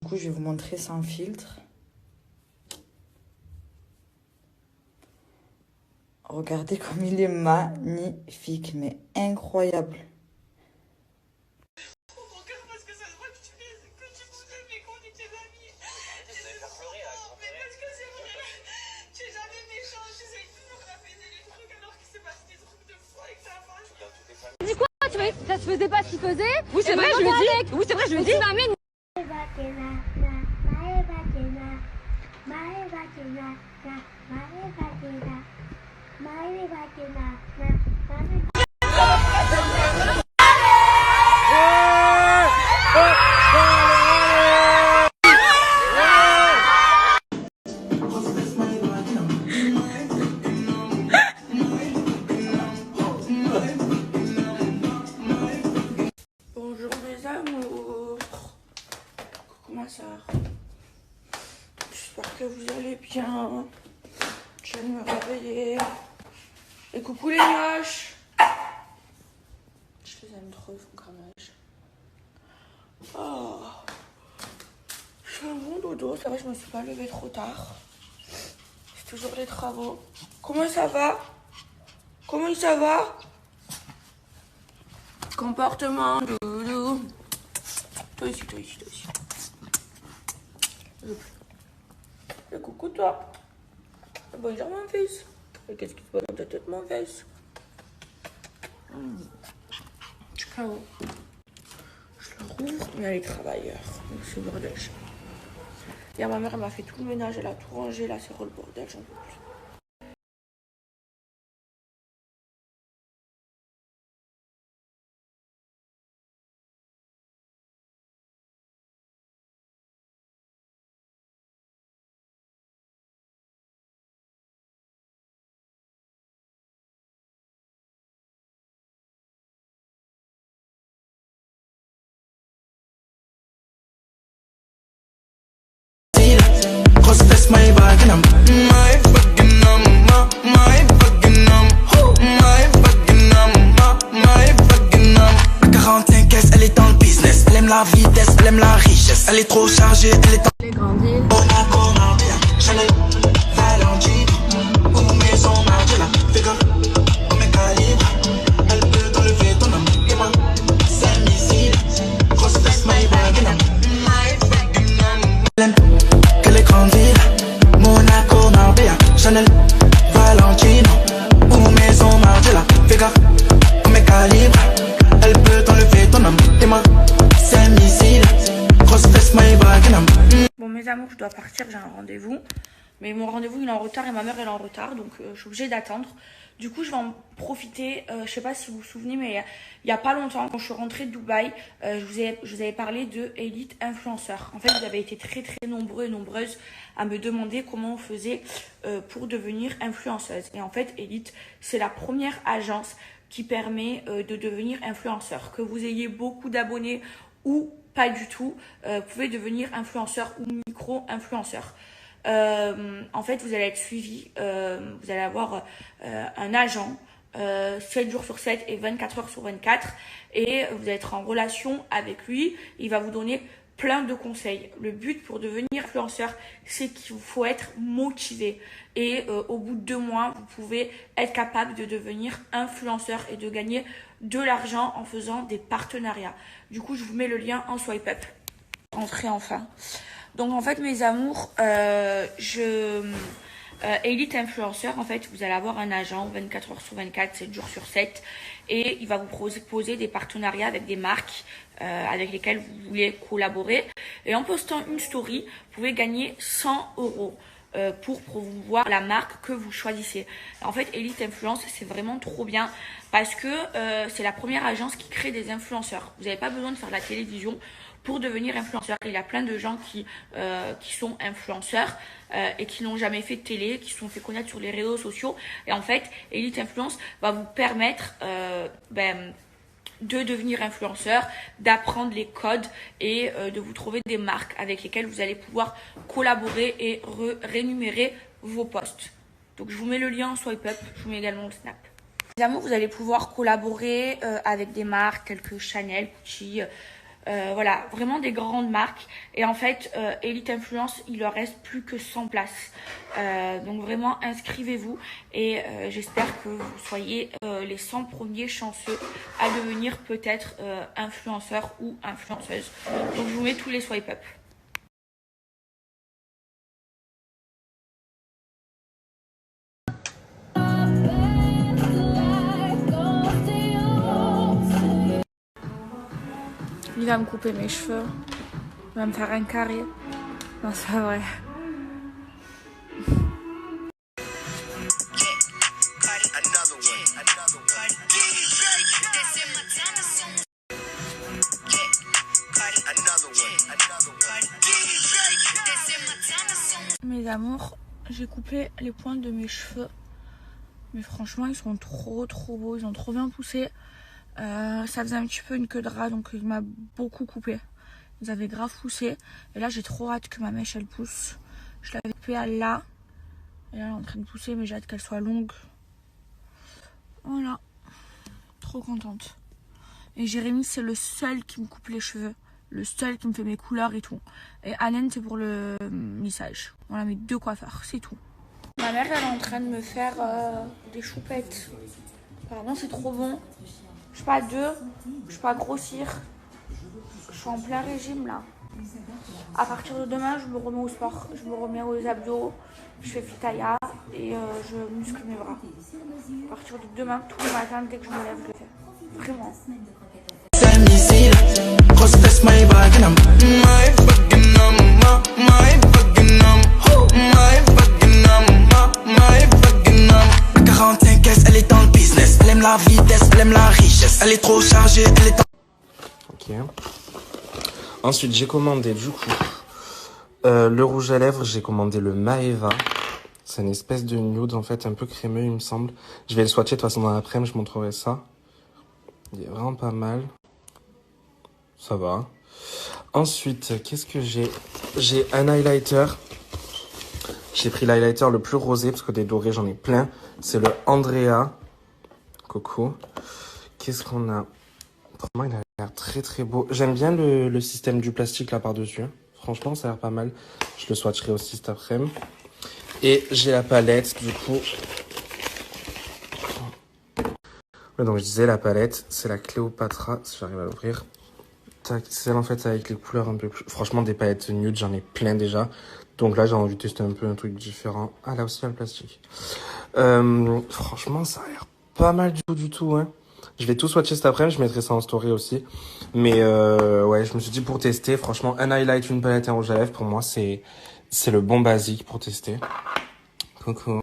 Du coup je vais vous montrer sans filtre. Regardez comme il est magnifique, mais incroyable. Dis quoi? Ça se faisait pas ce qu'il faisait? Oui, c'est vrai, je lui ai dit. Oui, c'est vrai, je lui ai dit. Bonjour mes amours, comment ça va? J'espère que vous allez bien. Je viens de me réveiller. Et coucou les mioches. Je les aime trop, ils font carnage. Oh, je fais un bon dodo, ça va, je me suis pas levée trop tard. C'est toujours les travaux. Comment ça va? Comment ça va? Comportement, doudou. Toi aussi, toi aussi, toi aussi. Et coucou toi. Bonjour mon fils. Et qu'est-ce qui te passe dans ta tête mon fils? Je suis KO. Je le rouvre, mais elle est travailleur. Donc c'est le bordel. Hier ma mère elle m'a fait tout le ménage, elle a tout rangé, là c'est le bordel, j'en peux plus. Grosse my Wagenham, my Wagenham, my Wagenham, my Wagenham, my Wagenham. À 45 caisses, elle est dans le business. Elle aime la vitesse, elle aime la richesse. Elle est trop chargée, elle est dans Les grandis. Monaco, Marbella, Chanel, Valentino ou Maison Margiela. Figure, on met calibre. Elle peut t'enlever ton homme. Et moi, c'est un missile. Grosse my Wagenham, my Wagenham. Elle aime que les grandes villes, Monaco, Marbella, Chanel, Valentino ou Maison Margiela. Fais gaffe, on met calibre. Elle peut t'enlever ton homme. Et moi, c'est un missile. Grosse fesse, my Wagenham. Bon mes amours, je dois partir, j'ai un rendez-vous. Mais mon rendez-vous il est en retard et ma mère elle est en retard, donc je suis obligée d'attendre. Du coup je vais en profiter, je sais pas si vous vous souvenez, mais il y a pas longtemps quand je suis rentrée de Dubaï, je vous avais parlé de Elite Influenceur. En fait vous avez été très nombreux et nombreuses à me demander comment on faisait pour devenir influenceuse. Et en fait Elite c'est la première agence qui permet de devenir influenceur. Que vous ayez beaucoup d'abonnés ou pas du tout, vous pouvez devenir influenceur ou micro-influenceur. En fait, vous allez être suivi, vous allez avoir un agent 7 jours sur 7 et 24 heures sur 24 et vous allez être en relation avec lui. Il va vous donner plein de conseils. Le but pour devenir influenceur, c'est qu'il faut être motivé. Et au bout de 2 mois, vous pouvez être capable de devenir influenceur et de gagner de l'argent en faisant des partenariats. Du coup, je vous mets le lien en swipe up. Entrez enfin. Donc en fait, mes amours, Elite Influenceur, en fait, vous allez avoir un agent 24 heures sur 24, 7 jours sur 7. Et il va vous proposer des partenariats avec des marques avec lesquelles vous voulez collaborer. Et en postant une story, vous pouvez gagner 100 € pour promouvoir la marque que vous choisissez. En fait, Elite Influence, c'est vraiment trop bien parce que c'est la première agence qui crée des influenceurs. Vous n'avez pas besoin de faire de la télévision pour devenir influenceur. Il y a plein de gens qui sont influenceurs et qui n'ont jamais fait de télé, qui se sont fait connaître sur les réseaux sociaux. Et en fait, Elite Influence va vous permettre de devenir influenceur, d'apprendre les codes et de vous trouver des marques avec lesquelles vous allez pouvoir collaborer et rémunérer vos posts. Donc je vous mets le lien en swipe up, je vous mets également le snap. Évidemment, vous allez pouvoir collaborer avec des marques telles que Chanel, Gucci, voilà, vraiment des grandes marques. Et en fait, Elite Influence, il leur reste plus que 100 places. Donc vraiment, inscrivez-vous et j'espère que vous soyez les 100 premiers chanceux à devenir peut-être influenceur ou influenceuse. Donc je vous mets tous les swipe up. Il va me couper mes cheveux. Il va me faire un carré. Non, c'est pas vrai. Mes amours, j'ai coupé les pointes de mes cheveux. Mais franchement, ils sont trop beaux. Ils ont trop bien poussé. Ça faisait un petit peu une queue de rat, donc il m'a beaucoup coupé. Ils avaient grave poussé. Et là, j'ai trop hâte que ma mèche, elle pousse. Je l'avais coupée à là. Et là, elle est en train de pousser, mais j'ai hâte qu'elle soit longue. Voilà. Trop contente. Et Jérémy, c'est le seul qui me coupe les cheveux. Le seul qui me fait mes couleurs et tout. Et Allen, c'est pour le lissage. Voilà, mes deux coiffeurs, c'est tout. Ma mère, elle est en train de me faire des choupettes. Apparemment, c'est trop bon. Je suis pas à 2, je suis pas à grossir. Je suis en plein régime là. À partir de demain, je me remets au sport. Je me remets aux abdos, je fais pitaya et je muscle mes bras. À partir de demain, tous les matins, dès que je me lève, je le fais. Vraiment. C'est missile, grosse fesse, my bag, and I'm my fucking number, my fucking number, my fucking number, my fucking number. 45 caisses, elle est dans le business. Elle aime la vitesse, elle aime la richesse. Elle est trop chargée, elle est Ok. Ensuite, j'ai commandé du coup le rouge à lèvres. J'ai commandé le Maeva. C'est une espèce de nude en fait, un peu crémeux, il me semble. Je vais le swatcher de toute façon dans l'après-midi, je montrerai ça. Il est vraiment pas mal. Ça va. Ensuite, qu'est-ce que j'ai? J'ai un highlighter. J'ai pris l'highlighter le plus rosé parce que des dorés, j'en ai plein. C'est le Andrea. Coucou. Qu'est-ce qu'on a? Vraiment, il a l'air très beau. J'aime bien le système du plastique là par-dessus. Franchement, ça a l'air pas mal. Je le swatcherai aussi cet après-midi. Et j'ai la palette, du coup. Ouais, donc je disais, la palette, c'est la Cléopatra, si j'arrive à l'ouvrir. C'est celle en fait avec les couleurs un peu plus... Franchement, des palettes nude, j'en ai plein déjà. Donc là, j'ai envie de tester un peu un truc différent. Ah, là aussi, il y a le plastique. Franchement, ça a l'air pas mal du tout, hein. Je vais tout swatcher cet après-midi, je mettrai ça en story aussi. Mais ouais, je me suis dit pour tester, franchement, un highlight, une palette et un rouge à lèvres, pour moi, c'est le bon basique pour tester. Coucou.